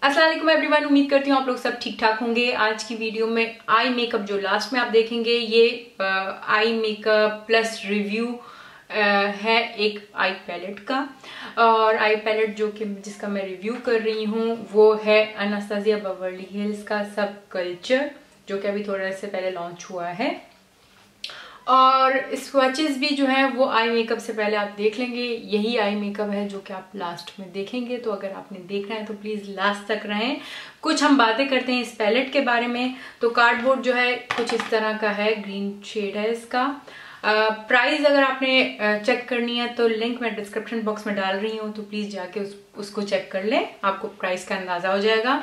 अस्सलाम वालेकुम एवरीवन, उम्मीद करती हूँ आप लोग सब ठीक ठाक होंगे। आज की वीडियो में आई मेकअप जो लास्ट में आप देखेंगे ये आई मेकअप प्लस रिव्यू है एक आई पैलेट का। और आई पैलेट जो कि जिसका मैं रिव्यू कर रही हूँ वो है एनास्टेसिया बेवर्ली हिल्स का सब कल्चर, जो कि अभी थोड़ा से पहले लॉन्च हुआ है। और स्वॉचेस भी जो है वो आई मेकअप से पहले आप देख लेंगे। यही आई मेकअप है जो कि आप लास्ट में देखेंगे, तो अगर आपने देखना है तो प्लीज लास्ट तक रहें। कुछ हम बातें करते हैं इस पैलेट के बारे में। तो कार्डबोर्ड जो है कुछ इस तरह का है, ग्रीन शेड है इसका। प्राइस अगर आपने चेक करनी है तो लिंक मैं डिस्क्रिप्शन बॉक्स में डाल रही हूँ, तो प्लीज जाके उसको चेक कर लें, आपको प्राइस का अंदाजा हो जाएगा।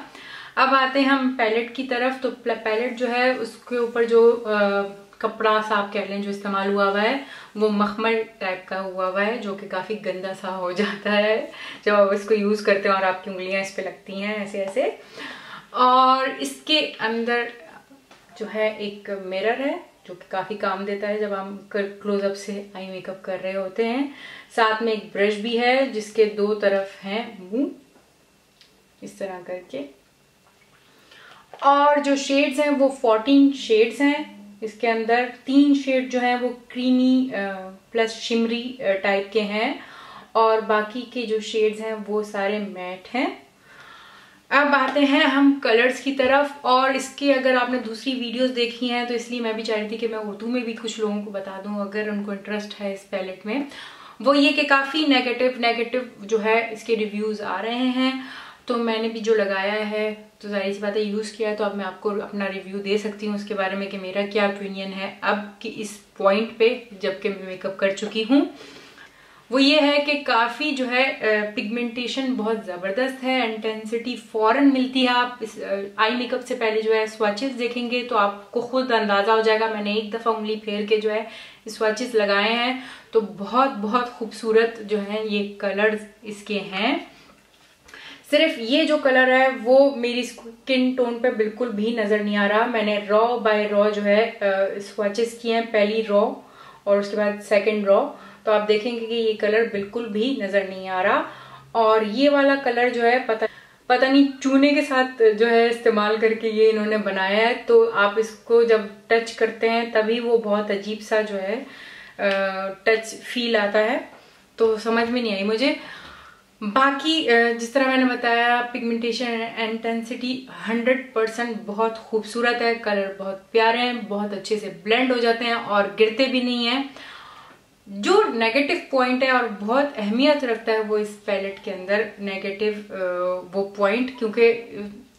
अब आते हैं हम पैलेट की तरफ। तो पैलेट जो है उसके ऊपर जो कपड़ा सा आप कह लें जो इस्तेमाल हुआ हुआ है वो मखमल टाइप का हुआ है, जो कि काफी गंदा सा हो जाता है जब आप इसको यूज करते हैं और आपकी उंगलियां इस पे लगती हैं ऐसे ऐसे। और इसके अंदर जो है एक मिरर है जो कि काफी काम देता है जब हम क्लोजअप से आई मेकअप कर रहे होते हैं। साथ में एक ब्रश भी है जिसके दो तरफ हैं मुंह इस तरह करके। और जो शेड्स हैं वो 14 शेड्स हैं। इसके अंदर 3 शेड जो है वो क्रीमी प्लस शिमरी टाइप के हैं और बाकी के जो शेड्स हैं वो सारे मैट हैं। अब आते हैं हम कलर्स की तरफ। और इसके अगर आपने दूसरी वीडियोस देखी हैं तो इसलिए मैं भी चाह रही थी कि मैं उर्दू में भी कुछ लोगों को बता दूं अगर उनको इंटरेस्ट है इस पैलेट में। वो ये कि काफी नेगेटिव जो है इसके रिव्यूज आ रहे हैं। तो मैंने भी जो लगाया है तो जाहिर सी बात है यूज किया है, तो अब मैं आपको अपना रिव्यू दे सकती हूँ उसके बारे में कि मेरा क्या ओपिनियन है अब कि इस पॉइंट पे जबकि मैं मेकअप कर चुकी हूँ। वो ये है कि काफी जो है पिगमेंटेशन बहुत जबरदस्त है, इंटेंसिटी फौरन मिलती है। आप इस आई मेकअप से पहले जो है स्वॉचेस देखेंगे तो आपको खुद अंदाजा हो जाएगा। मैंने एक दफा उंगली फेर के जो है स्वॉचेस लगाए हैं तो बहुत खूबसूरत जो है ये कलर्स इसके हैं। सिर्फ ये जो कलर है वो मेरी स्किन टोन पे बिल्कुल भी नजर नहीं आ रहा। मैंने रॉ बाय रॉ जो है स्वॉचेस किए हैं, पहली रॉ और उसके बाद सेकंड रॉ, तो आप देखेंगे कि ये कलर बिल्कुल भी नजर नहीं आ रहा। और ये वाला कलर जो है पता नहीं चूने के साथ जो है इस्तेमाल करके ये इन्होंने बनाया है, तो आप इसको जब टच करते हैं तभी वो बहुत अजीब सा जो है टच फील आता है, तो समझ में नहीं आई मुझे। बाकी जिस तरह मैंने बताया पिगमेंटेशन इंटेंसिटी 100% बहुत खूबसूरत है। कलर बहुत प्यारे हैं, बहुत अच्छे से ब्लेंड हो जाते हैं और गिरते भी नहीं हैं। जो नेगेटिव पॉइंट है और बहुत अहमियत रखता है वो इस पैलेट के अंदर नेगेटिव वो पॉइंट, क्योंकि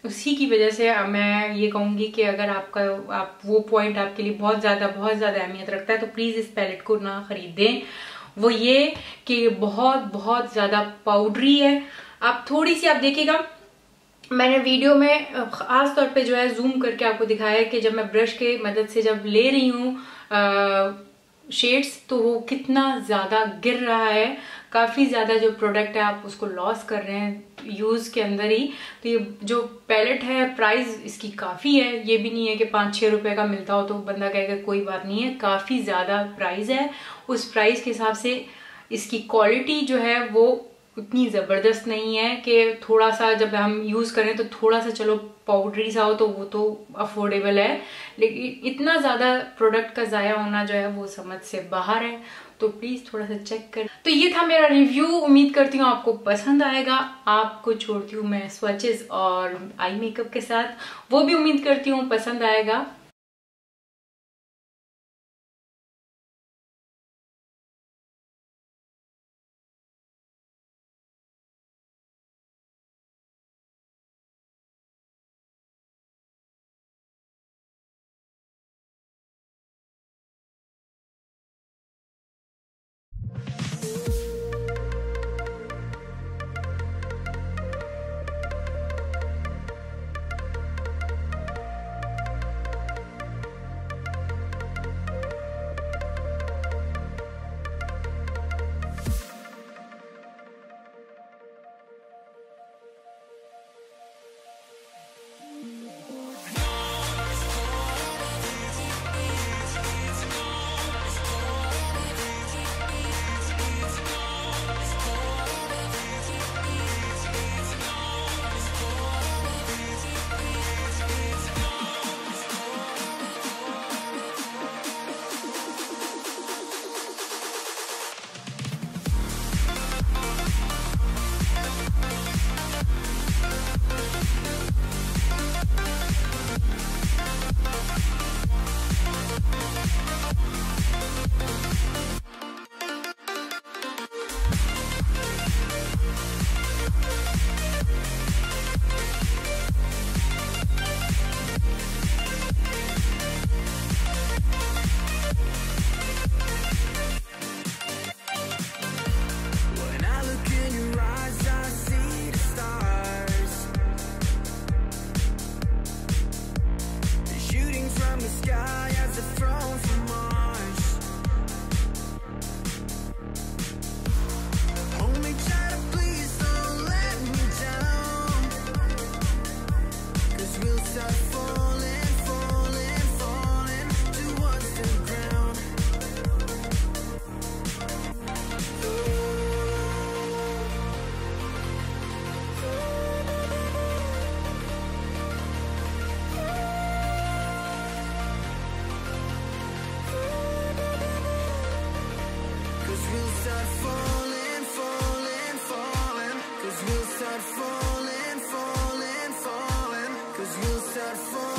उसी की वजह से मैं ये कहूंगी कि अगर आप वो पॉइंट आपके लिए बहुत ज्यादा अहमियत रखता है तो प्लीज इस पैलेट को ना खरीदें। वो ये कि बहुत ज्यादा पाउडरी है। आप थोड़ी सी आप देखिएगा, मैंने वीडियो में खास तौर पे जो है जूम करके आपको दिखाया है कि जब मैं ब्रश के मदद से जब ले रही हूँ शेड्स तो वो कितना ज्यादा गिर रहा है। काफी ज्यादा जो प्रोडक्ट है आप उसको लॉस कर रहे हैं यूज के अंदर ही। तो ये जो पैलेट है प्राइस इसकी काफी है, ये भी नहीं है कि 5-6 रुपए का मिलता हो तो बंदा कहेगा कोई बात नहीं है, काफी ज्यादा प्राइस है। उस प्राइस के हिसाब से इसकी क्वालिटी जो है वो उतनी जबरदस्त नहीं है कि थोड़ा सा जब हम यूज करें तो थोड़ा सा चलो पाउडरी सा हो तो वो तो अफोर्डेबल है, लेकिन इतना ज्यादा प्रोडक्ट का जाया होना जो है वो समझ से बाहर है। तो प्लीज थोड़ा सा चेक कर। तो ये था मेरा रिव्यू, उम्मीद करती हूँ आपको पसंद आएगा। आपको छोड़ती हूँ मैं स्वॉचेस और आई मेकअप के साथ, वो भी उम्मीद करती हूँ पसंद आएगा। start falling, falling, falling. 'Cause we'll start falling, falling, falling. 'Cause we'll start falling.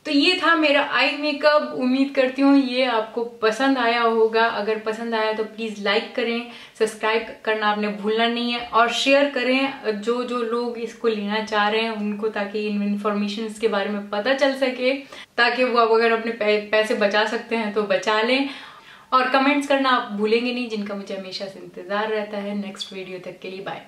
तो ये था मेरा आई मेकअप। उम्मीद करती हूँ ये आपको पसंद आया होगा। अगर पसंद आया तो प्लीज लाइक करें, सब्सक्राइब करना आपने भूलना नहीं है, और शेयर करें जो जो लोग इसको लेना चाह रहे हैं उनको, ताकि इन इन्फॉर्मेशन के बारे में पता चल सके, ताकि वो अगर अपने पैसे बचा सकते हैं तो बचा लें। और कमेंट्स करना आप भूलेंगे नहीं, जिनका मुझे हमेशा से इंतजार रहता है। नेक्स्ट वीडियो तक के लिए बाय।